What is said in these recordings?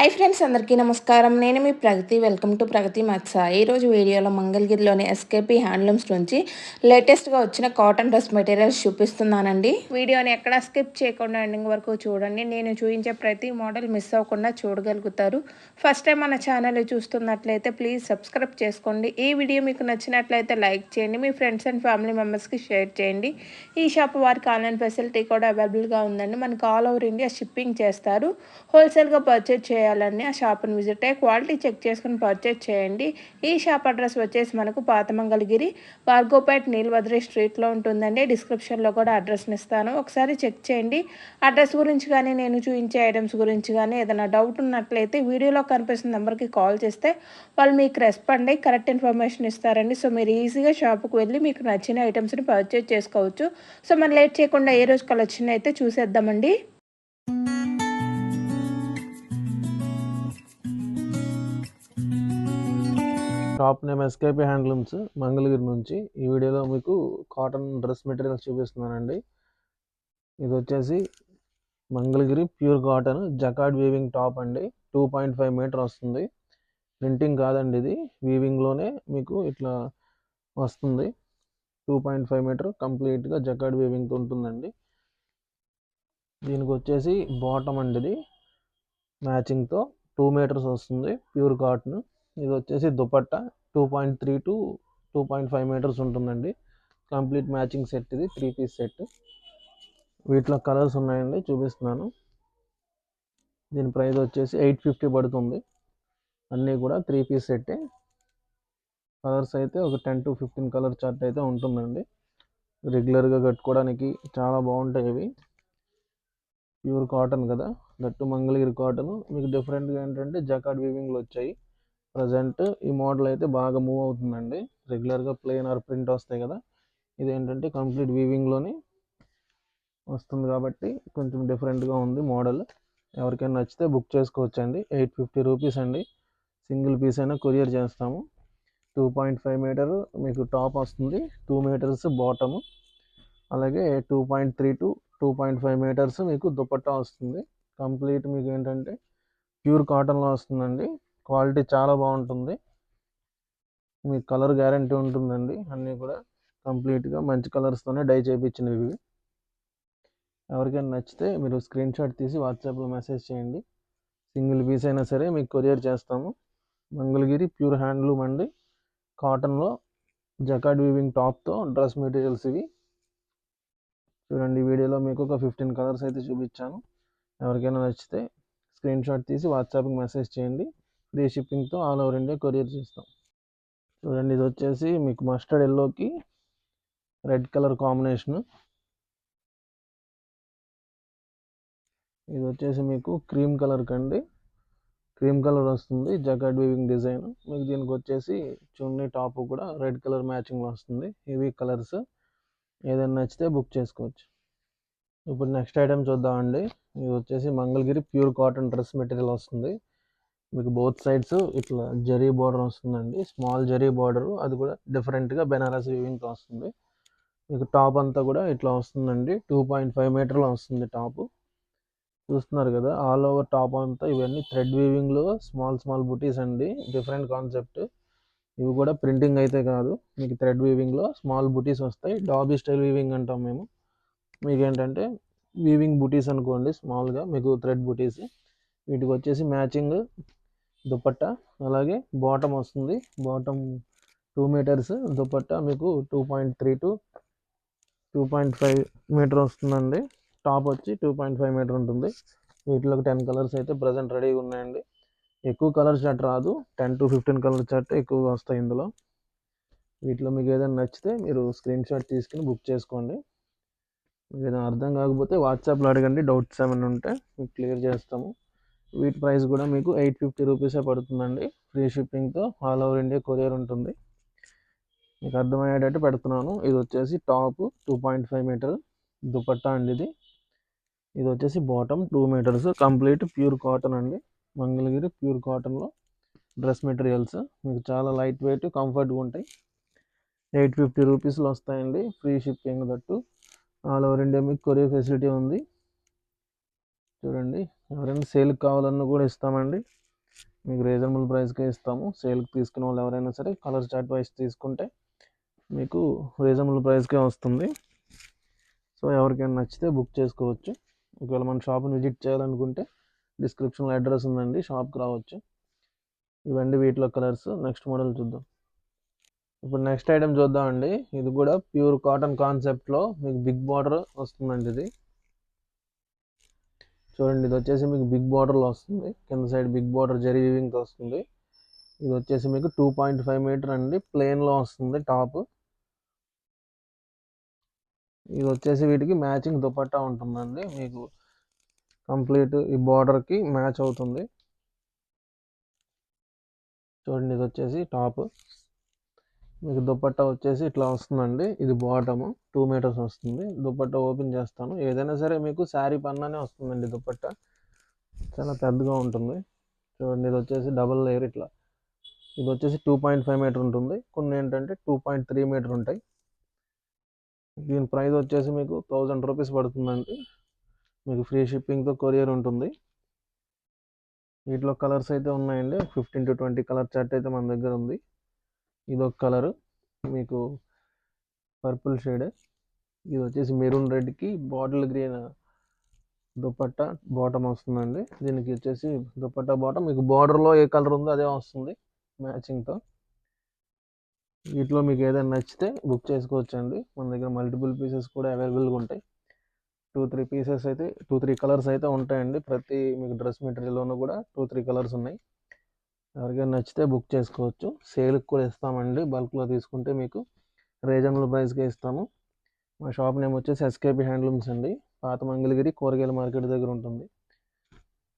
Hi friends, అందరికీ నమస్కారం. నేను మీ ప్రగతి. వెల్కమ్ టు ప్రగతి మత్స. ఈరోజు వీడియోలో మంగళగిరిలోని ఎస్కేపీ హ్యాండ్లూమ్స్ నుంచి లేటెస్ట్గా వచ్చిన కాటన్ డ్రెస్ మెటీరియల్స్ చూపిస్తున్నానండి. వీడియోని ఎక్కడ స్కిప్ చేయకుండా ఎండింగ్ వరకు చూడండి. నేను చూపించే ప్రతి మోడల్ మిస్ అవ్వకుండా చూడగలుగుతారు. ఫస్ట్ టైం మన ఛానల్ చూస్తున్నట్లయితే ప్లీజ్ సబ్స్క్రైబ్ చేసుకోండి. ఈ వీడియో మీకు నచ్చినట్లయితే లైక్ చేయండి. మీ ఫ్రెండ్స్ అండ్ ఫ్యామిలీ మెంబర్స్కి షేర్ చేయండి. ఈ షాప్ వారికి ఆన్లైన్ ఫెసిలిటీ కూడా అవైలబుల్గా ఉందండి. మనకు ఆల్ ఓవర్ ఇండియా షిప్పింగ్ చేస్తారు. హోల్సేల్గా పర్చేజ్ చేయాలండి ఆ షాప్ని విజిట్ అయ్యి క్వాలిటీ చెక్ చేసుకుని పర్చేజ్ చేయండి. ఈ షాప్ అడ్రస్ వచ్చేసి మనకు పాత మంగళగిరి భార్గోపేట్ నీలవద్రి స్ట్రీట్లో ఉంటుందండి. డిస్క్రిప్షన్లో కూడా అడ్రస్ని ఇస్తాను, ఒకసారి చెక్ చేయండి. అడ్రస్ గురించి కానీ నేను చూపించే ఐటమ్స్ గురించి కానీ ఏదైనా డౌట్ ఉన్నట్లయితే వీడియోలో కనిపిస్తున్న నెంబర్కి కాల్ చేస్తే వాళ్ళు మీకు రెస్పాండ్ అయ్యి కరెక్ట్ ఇన్ఫర్మేషన్ ఇస్తారండి. సో మీరు ఈజీగా షాప్కి వెళ్ళి మీకు నచ్చిన ఐటమ్స్ని పర్చేజ్ చేసుకోవచ్చు. సో మనం లేట్ చేయకుండా ఏ రోజు కలెక్షన్ అయితే చూసేద్దామండి. Shop name SKP handlooms Mangalagiri నుంచి. ఈ వీడియోలో మీకు కాటన్ డ్రెస్ మెటీరియల్స్ చూపిస్తున్నానండి. ఇది వచ్చేసి Mangalagiri pure cotton jacquard weaving top అండి. 2.5 మీటర్ వస్తుంది. ప్రింటింగ్ కాదండి, ఇది వీవింగ్లోనే మీకు ఇట్లా వస్తుంది. 2.5 మీటర్ కంప్లీట్గా జకార్డ్ వీవింగ్తో ఉంటుందండి. దీనికి వచ్చేసి బాటమ్ అండి, ఇది మ్యాచింగ్తో 2 మీటర్స్ వస్తుంది, ప్యూర్ కాటన్. ఇది వచ్చేసి దుపట్టా 2.3 to 2.5 మీటర్స్ ఉంటుందండి. కంప్లీట్ మ్యాచింగ్ సెట్, ఇది 3 పీస్ సెట్. వీటిలో కలర్స్ ఉన్నాయండి, చూపిస్తున్నాను. దీని ప్రైస్ వచ్చేసి 850 పడుతుంది. అన్నీ కూడా 3 పీస్ సెట్టే. కలర్స్ అయితే ఒక 10 to 15 కలర్ చార్ట్ అయితే ఉంటుందండి. రెగ్యులర్గా కట్టుకోవడానికి చాలా బాగుంటాయి ఇవి. ప్యూర్ కాటన్ కదా, దట్టు మంగళగిరి కాటన్. మీకు డిఫరెంట్గా ఏంటంటే జకార్డ్ వీవింగ్లో వచ్చాయి. ప్రజెంట్ ఈ మోడల్ అయితే బాగా మూవ్ అవుతుందండి. రెగ్యులర్గా ప్లెయిన్ ఆర్ ప్రింట్ వస్తాయి కదా, ఇదేంటంటే కంప్లీట్ వీవింగ్లోనే వస్తుంది కాబట్టి కొంచెం డిఫరెంట్గా ఉంది మోడల్. ఎవరికైనా నచ్చితే బుక్ చేసుకోవచ్చండి. 850 రూపీస్ అండి. సింగిల్ పీస్ అయినా కొరియర్ చేస్తాము. 2.5 మీటర్ మీకు టాప్ వస్తుంది, 2 మీటర్స్ బాటము, అలాగే 2.3 to 2.5 మీటర్స్ మీకు దుపట్టా వస్తుంది. కంప్లీట్ మీకు ఏంటంటే ప్యూర్ కాటన్లో వస్తుందండి. క్వాలిటీ చాలా బాగుంటుంది. మీకు కలర్ గ్యారంటీ ఉంటుందండి. అన్నీ కూడా కంప్లీట్గా మంచి కలర్స్తోనే డై చేయించినవి. ఎవరికైనా నచ్చితే మీరు స్క్రీన్ షాట్ తీసి వాట్సాప్లో మెసేజ్ చేయండి. సింగిల్ పీస్ అయినా సరే మీకు కొరియర్ చేస్తాము. మంగళగిరి ప్యూర్ హ్యాండ్లూమ్ అండి. కాటన్లో జకార్డ్ వీవింగ్ టాప్తో డ్రెస్ మెటీరియల్స్ ఇవి. చూడండి, వీడియోలో మీకు ఒక 15 కలర్స్ అయితే చూపించాను. ఎవరికైనా నచ్చితే స్క్రీన్ షాట్ తీసి వాట్సాప్కి మెసేజ్ చేయండి. ఫ్రీ షిప్పింగ్తో ఆల్ ఓవర్ ఇండియా కొరియర్ చేస్తాం. చూడండి, ఇది వచ్చేసి మీకు మస్టర్డ్ ఎల్లోకి రెడ్ కలర్ కాంబినేషను. ఇది వచ్చేసి మీకు క్రీమ్ కలర్ కండి, క్రీమ్ కలర్ వస్తుంది జకార్డ్ వీవింగ్ డిజైన్. మీకు దీనికి వచ్చేసి చున్నీ టాప్ కూడా రెడ్ కలర్ మ్యాచింగ్ వస్తుంది. Heavy colours. ఏదైనా నచ్చితే బుక్ చేసుకోవచ్చు. ఇప్పుడు నెక్స్ట్ ఐటమ్ చూద్దామండి. ఇది వచ్చేసి Mangalagiri pure cotton dress material వస్తుంది. మీకు బోత్ సైడ్స్ ఇట్లా జరీ బార్డర్ వస్తుందండి, స్మాల్ జరీ బార్డర్. అది కూడా డిఫరెంట్గా బెనారస్ వీవింగ్తో వస్తుంది. మీకు టాప్ అంతా కూడా ఇట్లా వస్తుందండి. 2.5 మీటర్లో వస్తుంది టాప్. చూస్తున్నారు కదా, ఆల్ ఓవర్ టాప్ అంతా ఇవన్నీ థ్రెడ్ వీవింగ్లో స్మాల్ స్మాల్ బుటీస్ అండి. Different concept. ఇవి కూడా ప్రింటింగ్ అయితే కాదు, మీకు థ్రెడ్ వీవింగ్లో స్మాల్ బుటీస్ వస్తాయి. డాబీ స్టైల్ వీవింగ్ అంటాం మేము. మీకు ఏంటంటే వీవింగ్ బుటీస్ అనుకోండి, స్మాల్గా మీకు థ్రెడ్ బుటీస్. వీటికి వచ్చేసి మ్యాచింగ్ దుపట్టా, అలాగే బాటమ్ వస్తుంది. బాటమ్ 2 మీటర్స్, దుపట్టా మీకు 2.3 to 2.5 మీటర్ వస్తుందండి. టాప్ వచ్చి 2.5 మీటర్ ఉంటుంది. వీటిలో 10 కలర్స్ అయితే ప్రజెంట్ రెడీగా ఉన్నాయండి. ఎక్కువ కలర్ చార్ట్ రాదు, 10 to 15 కలర్ చార్ట్ ఎక్కువగా వస్తాయి ఇందులో. వీటిలో మీకు ఏదైనా నచ్చితే మీరు స్క్రీన్ షాట్ తీసుకుని బుక్ చేసుకోండి. మీకు ఏదైనా అర్థం కాకపోతే వాట్సాప్లో అడగండి. డౌట్స్ ఏమైనా ఉంటే మీకు క్లియర్ చేస్తాము. వీటి ప్రైస్ కూడా మీకు 850 రూపీసే పడుతుందండి. ఫ్రీ షిప్పింగ్తో ఆల్ ఓవర్ ఇండియా కొరియర్ ఉంటుంది. మీకు అర్థమయ్యేటట్టు పెడుతున్నాను. ఇది వచ్చేసి టాప్ 2.5 మీటర్ దుపట్టా అండి. ఇది వచ్చేసి bottom 2 metres, complete pure cotton అండి. మంగళగిరి ప్యూర్ కాటన్లో డ్రెస్ మెటీరియల్స్ మీకు చాలా లైట్ వెయిట్, కంఫర్ట్గా ఉంటాయి. 850 రూపీస్లో వస్తాయండి. Free shipping, that all over India మీకు కొరియర్ ఫెసిలిటీ ఉంది. చూడండి, ఎవరైనా సేల్కి కావాలన్నా కూడా ఇస్తామండి. మీకు రీజనబుల్ ప్రైస్కే ఇస్తాము. సేల్కి తీసుకునే వాళ్ళు ఎవరైనా సరే కలర్ చార్ట్ వైస్ తీసుకుంటే మీకు రీజనబుల్ ప్రైస్కే వస్తుంది. సో ఎవరికైనా నచ్చితే బుక్ చేసుకోవచ్చు. ఒకవేళ మన షాప్ని విజిట్ చేయాలనుకుంటే డిస్క్రిప్షన్లో అడ్రస్ ఉందండి, షాప్కి రావచ్చు. ఇవన్నీ వీటిలో కలర్స్. నెక్స్ట్ మోడల్ చూద్దాం. ఇప్పుడు నెక్స్ట్ ఐటెం చూద్దామండి. ఇది కూడా ప్యూర్ కాటన్ కాన్సెప్ట్లో మీకు బిగ్ బార్డర్ వస్తుందండి. ఇది చూడండి, ఇది వచ్చేసి మీకు బిగ్ బార్డర్లో వస్తుంది. కింద సైడ్ బిగ్ బార్డర్ జరీ వీవింగ్తో వస్తుంది. ఇది వచ్చేసి మీకు 2.5 మీటర్ అండి, ప్లెయిన్లో వస్తుంది టాప్. ఇది వచ్చేసి వీటికి మ్యాచింగ్ దుపట్టా ఉంటుందండి. మీకు కంప్లీట్ ఈ బార్డర్కి మ్యాచ్ అవుతుంది. చూడండి, ఇది వచ్చేసి టాప్. మీకు దుపట్టా వచ్చేసి ఇట్లా వస్తుందండి. ఇది బాటము 2 మీటర్స్ వస్తుంది. దుపట్టా ఓపెన్ చేస్తాను. ఏదైనా సరే మీకు శారీ పన్నానే వస్తుందండి. దుపట్టా చాలా పెద్దగా ఉంటుంది. చూడండి, ఇది వచ్చేసి డబుల్ లేయర్ ఇట్లా. ఇది వచ్చేసి 2.5 మీటర్ ఉంటుంది. కొన్ని ఏంటంటే 2.3 మీటర్ ఉంటాయి. దీని ప్రైస్ వచ్చేసి మీకు 1000 రూపీస్ పడుతుందండి. మీకు ఫ్రీ షిప్పింగ్తో కొరియర్ ఉంటుంది. వీటిలో కలర్స్ అయితే ఉన్నాయండి. 15 to 20 కలర్ చార్ట్ అయితే మన దగ్గర ఉంది. ఇదొక కలరు మీకు పర్పుల్ షేడ్. ఇది వచ్చేసి మెరూన్ రెడ్కి బాటిల్ గ్రీన్ దుపట్టా బాటమ్ వస్తుందండి. దీనికి వచ్చేసి దుపట్టా బాటమ్ మీకు బార్డర్లో ఏ కలర్ ఉందో అదే వస్తుంది మ్యాచింగ్తో. వీటిలో మీకు ఏదైనా నచ్చితే బుక్ చేసుకోవచ్చండి. మన దగ్గర మల్టిపుల్ పీసెస్ కూడా అవైలబుల్గా ఉంటాయి. 2-3 పీసెస్ అయితే 2-3 కలర్స్ అయితే ఉంటాయండి. ప్రతి మీకు డ్రెస్ మెటీరియల్లోనూ కూడా 2-3 కలర్స్ ఉన్నాయి. ఎవరికైనా నచ్చితే బుక్ చేసుకోవచ్చు. సేల్కి కూడా ఇస్తామండి. బల్క్లో తీసుకుంటే మీకు రీజనబుల్ ప్రైస్కే ఇస్తాము. మా షాప్ నేమ్ వచ్చేసి ఎస్కేపీ హ్యాండ్లూమ్స్ అండి. పాత మంగళగిరి కూరగాయల మార్కెట్ దగ్గర ఉంటుంది.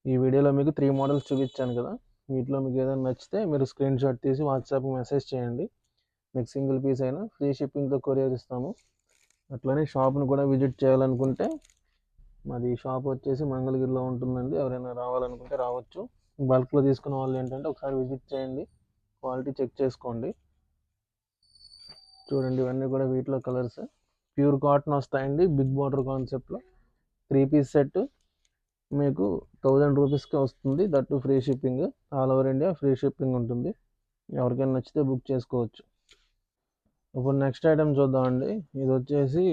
ఈ వీడియోలో మీకు 3 మోడల్స్ చూపించాను కదా. వీటిలో మీకు ఏదైనా నచ్చితే మీరు స్క్రీన్ షాట్ తీసి వాట్సాప్కి మెసేజ్ చేయండి. మీకు సింగిల్ పీస్ అయినా ఫ్రీ షిప్పింగ్తో కొరియర్ ఇస్తాము. అట్లనే షాప్ను కూడా విజిట్ చేయాలనుకుంటే మాది షాప్ వచ్చేసి మంగళగిరిలో ఉంటుందండి. ఎవరైనా రావాలనుకుంటే రావచ్చు. బల్క్లో తీసుకున్న వాళ్ళు ఏంటంటే ఒకసారి విజిట్ చేయండి, క్వాలిటీ చెక్ చేసుకోండి. చూడండి, ఇవన్నీ కూడా వీటిలో కలర్స్. ప్యూర్ కాటన్ వస్తాయండి. బిగ్ బార్డర్ కాన్సెప్ట్లో 3 పీస్ సెట్ మీకు 1000 రూపీస్కే వస్తుంది. That free shipping. All over India free shipping ఉంటుంది. ఎవరికైనా నచ్చితే బుక్ చేసుకోవచ్చు. ఇప్పుడు నెక్స్ట్ ఐటెం చూద్దామండి. ఇది వచ్చేసి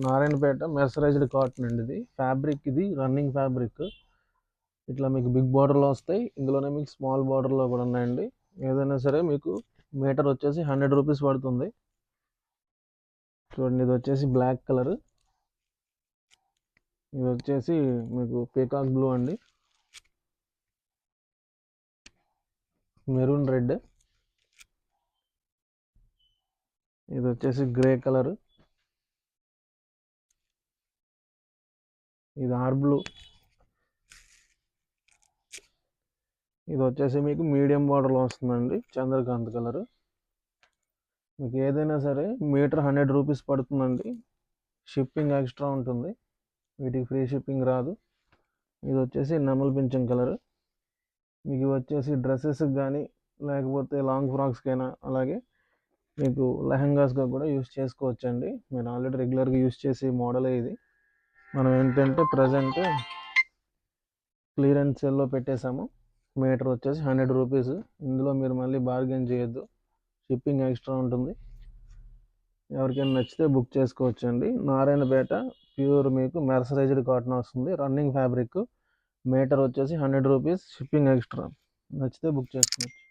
నారాయణపేట మెర్సరైజ్డ్ కాటన్ అండి. ఇది ఫ్యాబ్రిక్, ఇది రన్నింగ్ ఫ్యాబ్రిక్. ఇట్లా మీకు బిగ్ బార్డర్లో వస్తాయి. ఇందులోనే మీకు స్మాల్ బార్డర్లో కూడా ఉన్నాయండి. ఏదైనా సరే మీకు మీటర్ వచ్చేసి 100 రూపీస్ పడుతుంది. చూడండి, ఇది వచ్చేసి బ్లాక్ కలర్. ఇది వచ్చేసి మీకు పీకాక్ బ్లూ అండి, మెరూన్ రెడ్. ఇది వచ్చేసి గ్రే కలర్. ఇది ఆర్ బ్లూ. ఇది వచ్చేసి మీకు మీడియం బార్డర్లో వస్తుందండి, చంద్రకాంత్ కలర్. మీకు ఏదైనా సరే మీటర్ 100 రూపీస్ పడుతుందండి. షిప్పింగ్ ఎక్స్ట్రా ఉంటుంది. వీటికి ఫ్రీ షిప్పింగ్ రాదు. ఇది వచ్చేసి నెమల్ పింఛం కలర్. మీకు వచ్చేసి డ్రెస్సెస్కి కానీ లేకపోతే లాంగ్ ఫ్రాక్స్కైనా, అలాగే మీకు లెహంగాస్గా కూడా యూస్ చేసుకోవచ్చండి. నేను ఆల్రెడీ రెగ్యులర్గా యూస్ చేసే మోడలే ఇది. మనం ఏంటంటే ప్రజెంట్ క్లియరెన్స్ సేల్లో పెట్టేశాము. మీటర్ వచ్చేసి 100 రూపీస్. ఇందులో మీరు మళ్ళీ బార్గెన్ చేయొద్దు, షిప్పింగ్ ఎక్స్ట్రా ఉంటుంది. ఎవరికైనా నచ్చితే బుక్ చేసుకోవచ్చండి. నారాయణపేట ప్యూర్ మీకు మెర్సరైజ్డ్ కాటన్ వస్తుంది. Running fabric. మీటర్ వచ్చేసి 100 రూపీస్, షిప్పింగ్ ఎక్స్ట్రా. నచ్చితే బుక్ చేసుకోవచ్చు.